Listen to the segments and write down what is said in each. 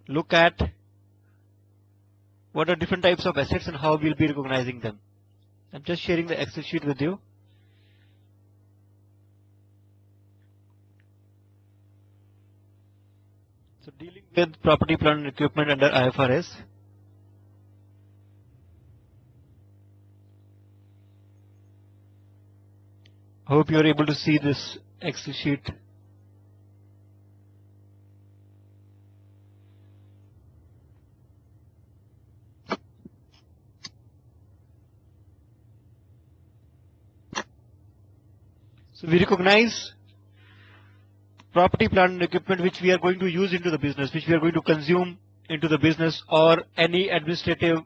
look at what are different types of assets and how we'll be recognizing them. I'm just sharing the Excel sheet with you. So dealing with property, plant and equipment under IFRS. Hope you are able to see this Excel sheet. So we recognize property, plant and equipment which we are going to use into the business, which we are going to consume into the business, or any administrative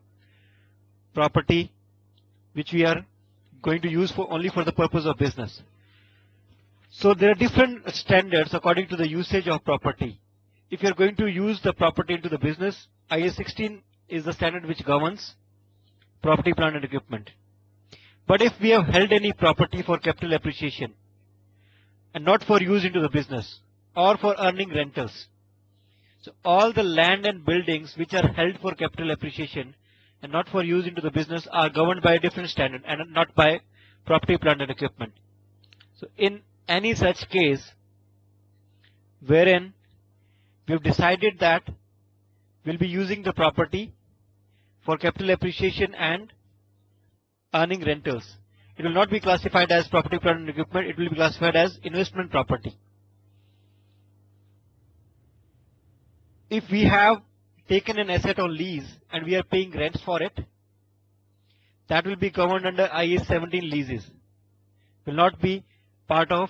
property which we are going to use for only for the purpose of business. So there are different standards according to the usage of property. If you are going to use the property into the business, IAS 16 is the standard which governs property, plant and equipment. But if we have held any property for capital appreciation and not for use into the business or for earning rentals, so all the land and buildings which are held for capital appreciation and not for use into the business are governed by a different standard and not by property, plant and equipment. So in any such case wherein we have decided that we'll be using the property for capital appreciation and earning rentals, it will not be classified as property, plant and equipment, it will be classified as investment property. If we have taken an asset on lease and we are paying rents for it, that will be governed under IAS 17 leases. Will not be part of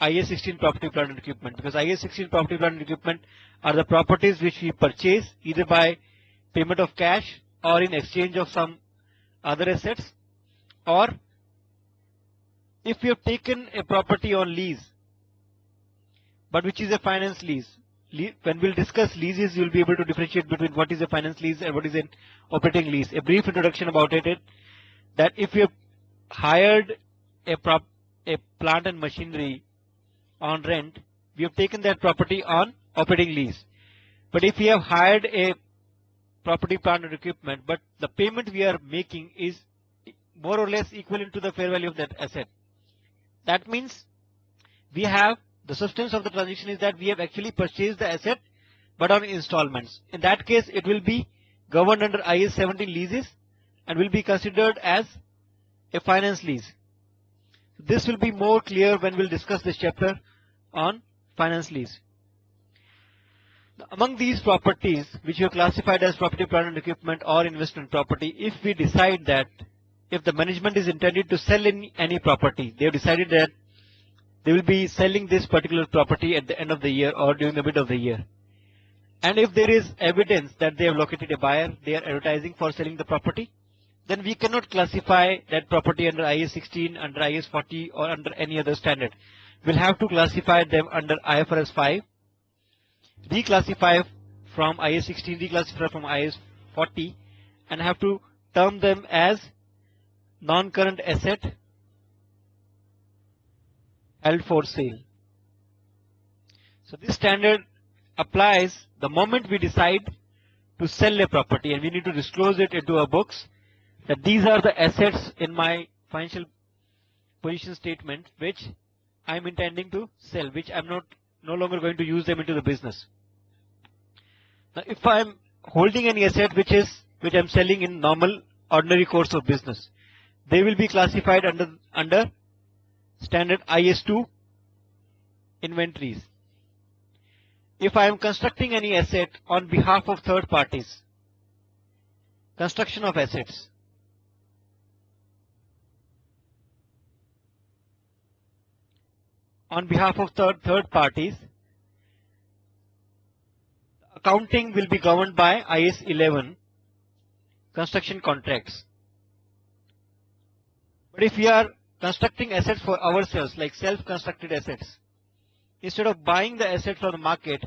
IAS 16 property, plant and equipment, because IAS 16 property, plant and equipment are the properties which we purchase either by payment of cash or in exchange of some other assets, or if we have taken a property on lease but which is a finance lease. When we'll discuss leases, you'll be able to differentiate between what is a finance lease and what is an operating lease. A brief introduction about it is that if you have hired a plant and machinery on rent, we have taken that property on operating lease. But if we have hired a property, plant and equipment, but the payment we are making is more or less equivalent to the fair value of that asset, that means we have the substance of the transaction is that we have actually purchased the asset but on installments. In that case, it will be governed under IAS 17 leases and will be considered as a finance lease. This will be more clear when we'll discuss this chapter on finance lease. Now, among these properties which are classified as property, plant and equipment or investment property, if we decide that if the management is intended to sell any property, they have decided that they will be selling this particular property at the end of the year or during the mid of the year. And if there is evidence that they have located a buyer, they are advertising for selling the property, then we cannot classify that property under IAS 16, under IAS 40 or under any other standard. We'll have to classify them under IFRS 5, reclassify from IAS 16, reclassify from IAS 40, and have to term them as non-current asset held for sale. So this standard applies the moment we decide to sell a property, and we need to disclose it into our books that these are the assets in my financial position statement which I am intending to sell, which I'm no longer going to use them into the business. Now, if I am holding any asset which I'm selling in normal ordinary course of business, they will be classified under standard IAS 2 inventories. If I am constructing any asset on behalf of third parties, construction of assets, on behalf of third parties, accounting will be governed by IAS 11 construction contracts. But if we are constructing assets for ourselves, like self-constructed assets, instead of buying the asset from the market,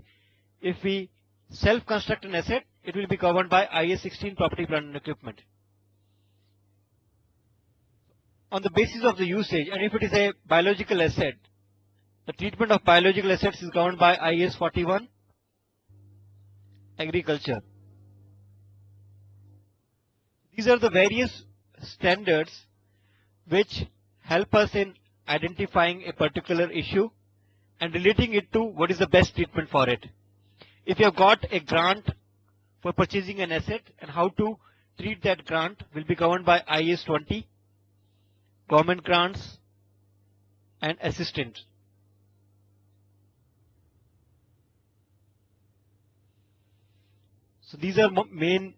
if we self-construct an asset, it will be governed by IAS 16 property, plant and equipment. On the basis of the usage, and if it is a biological asset, the treatment of biological assets is governed by IAS 41. agriculture. These are the various standards which help us in identifying a particular issue and relating it to what is the best treatment for it. If you have got a grant for purchasing an asset, and how to treat that grant will be governed by IAS 20, government grants and assistant. So these are main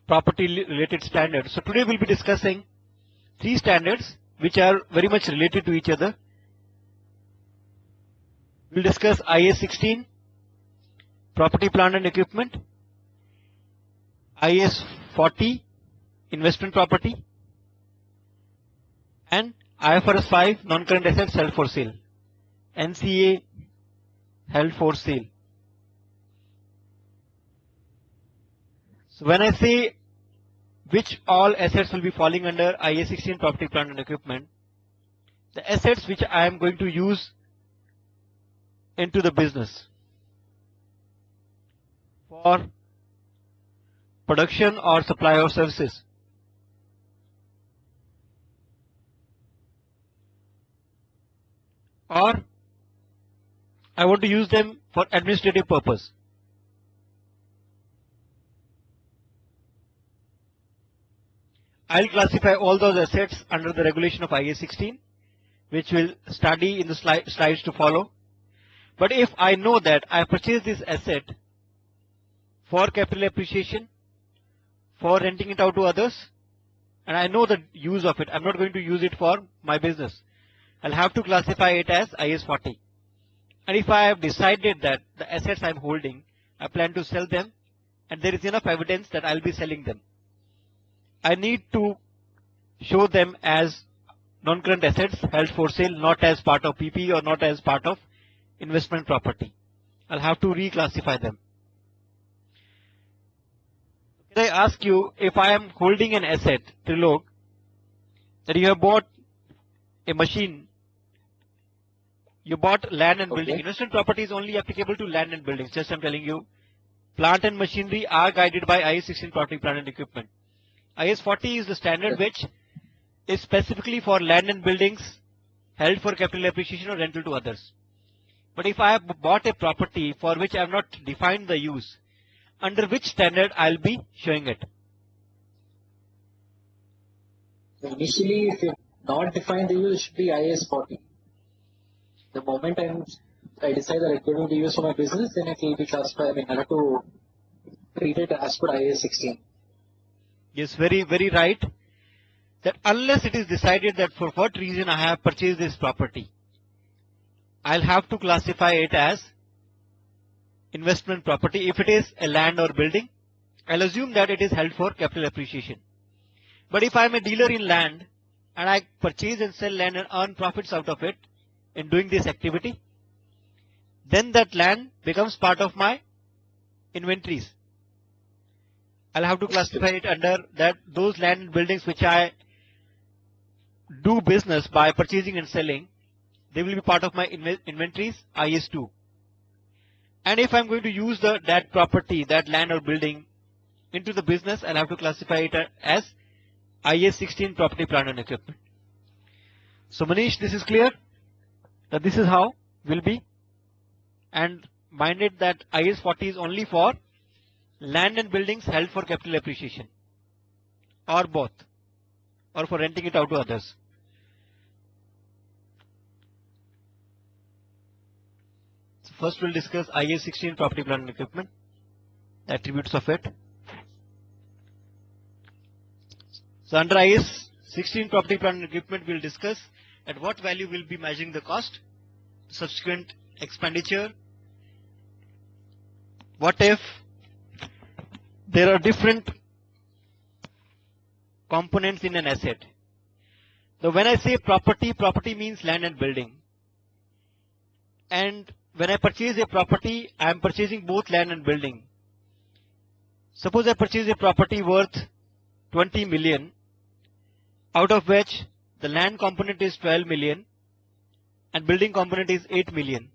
property related standards. So today we'll be discussing 3 standards which are very much related to each other. We'll discuss IAS 16, property, plant and equipment, IAS 40, investment property, and IFRS 5, non-current assets held for sale, NCA held for sale. So when I say which all assets will be falling under IAS 16, property, plant and equipment, the assets which I am going to use into the business for production or supply of services, or I want to use them for administrative purpose. I'll classify all those assets under the regulation of IAS 16, which we'll study in the slides to follow. But if I know that I purchased this asset for capital appreciation, for renting it out to others, and I know the use of it, I'm not going to use it for my business, I'll have to classify it as IAS 40. And if I have decided that the assets I'm holding, I plan to sell them, and there is enough evidence that I'll be selling them, I need to show them as non-current assets held for sale, not as part of PPE or not as part of investment property. I'll have to reclassify them. Can I ask you, if I am holding an asset, Trilok, that you have bought a machine, you bought land and building. Investment property is only applicable to land and buildings. Just I'm telling you, plant and machinery are guided by IAS 16, property, plant and equipment. IAS 40 is the standard which is specifically for land and buildings held for capital appreciation or rental to others. But if I have bought a property for which I have not defined the use, under which standard I'll be showing it? Initially, if you not define the use, it should be IAS 40. The moment I decide that it's going to be used for my business, then it will be classified. I mean, I have to treat it as per IAS 16. Yes, very, very right. That unless it is decided that for what reason I have purchased this property, I'll have to classify it as investment property. If it is a land or building, I'll assume that it is held for capital appreciation. But if I'm a dealer in land and I purchase and sell land and earn profits out of it in doing this activity, then that land becomes part of my inventories. I'll have to classify it under that those land and buildings which I do business by purchasing and selling, they will be part of my inventories, IAS 2. And if I'm going to use that property, that land or building into the business, I'll have to classify it as IAS 16, property, plant and equipment. So Manish, this is clear that this is how will be, and mind it that IAS 40 is only for land and buildings held for capital appreciation, or both, or for renting it out to others. So first we'll discuss IAS 16, property, plant and equipment, the attributes of it. So under IAS 16, property, plant and equipment, we'll discuss at what value we'll be measuring the cost, subsequent expenditure. What if there are different components in an asset? So when I say property, property means land and building. And when I purchase a property, I am purchasing both land and building. Suppose I purchase a property worth 20 million, out of which the land component is 12 million and building component is 8 million.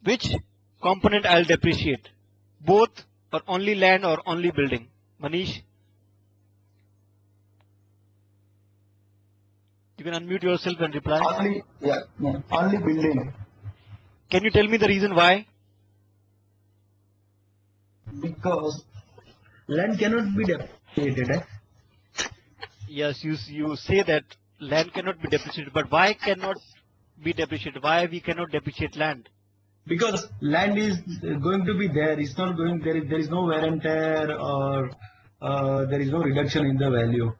which component I'll depreciate? Both or only land or only building? Manish? You can unmute yourself and reply. Only, yeah, no, only building. Can you tell me the reason why? Because land cannot be depreciated. Yes, you say that land cannot be depreciated, but why cannot be depreciated? Why we cannot depreciate land? Because land is going to be there. It's not going there. There is no wear and tear, or there is no reduction in the value.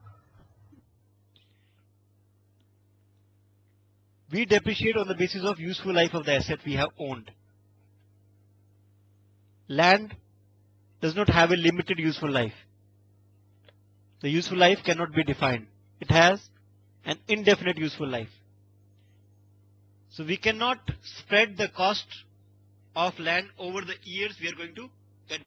We depreciate on the basis of useful life of the asset we have owned. Land does not have a limited useful life. The useful life cannot be defined. It has an indefinite useful life. So we cannot spread the cost of land over the years we are going to get.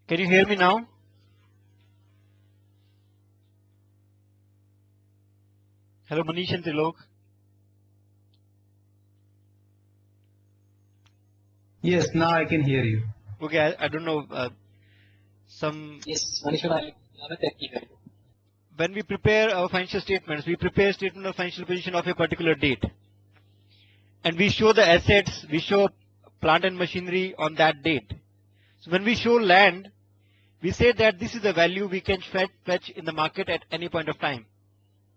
Can you hear me now? Hello, Manish and Trilok. Yes, now I can hear you. Okay, I don't know. Yes, Manish and I When we prepare our financial statements, we prepare statement of financial position of a particular date. And we show the assets, we show plant and machinery on that date. So when we show land, we say that this is the value we can fetch in the market at any point of time.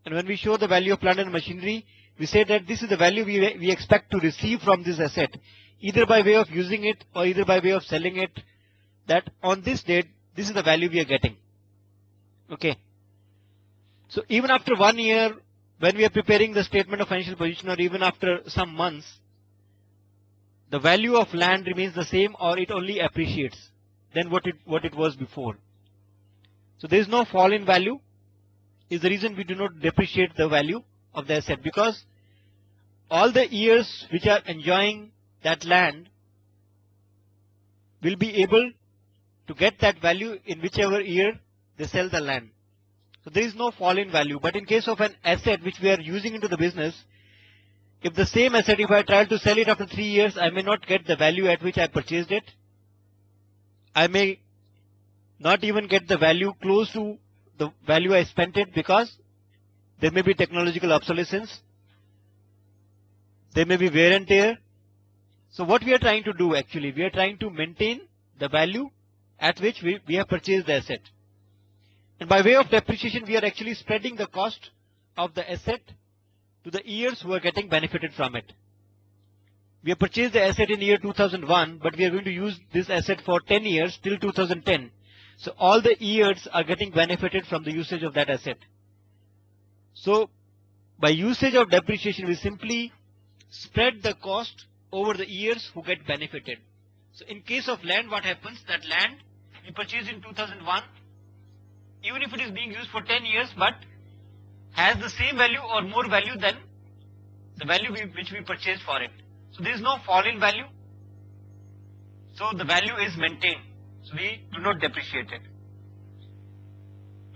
And when we show the value of plant and machinery, we say that this is the value we expect to receive from this asset, either by way of using it or either by way of selling it, that on this date, this is the value we are getting. Okay. So even after 1 year, when we are preparing the statement of financial position, or even after some months, the value of land remains the same, or it only appreciates than what it was before. So there is no fall in value, is the reason we do not depreciate the value of the asset, because all the years which are enjoying that land will be able to get that value in whichever year they sell the land. So there is no fall in value. But in case of an asset which we are using into the business, if the same asset, if I try to sell it after 3 years, I may not get the value at which I purchased it. I may not even get the value close to the value I spent it, because there may be technological obsolescence, there may be wear and tear. So what we are trying to do actually, we are trying to maintain the value at which we have purchased the asset. And by way of depreciation, we are actually spreading the cost of the asset to the years who are getting benefited from it. We have purchased the asset in year 2001, but we are going to use this asset for 10 years till 2010. So all the years are getting benefited from the usage of that asset. So by usage of depreciation, we simply spread the cost over the years who get benefited. So in case of land, what happens? That land we purchased in 2001, even if it is being used for 10 years, but has the same value or more value than the value which we purchased for it. So there is no fall in value. So the value is maintained. So we do not depreciate it.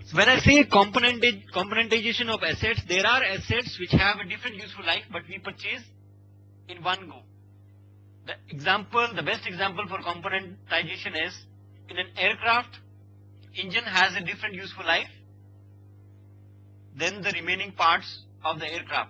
So when I say componentization of assets, there are assets which have a different useful life, but we purchase in one go. The best example for componentization is in an aircraft, engine has a different useful life than the remaining parts of the aircraft.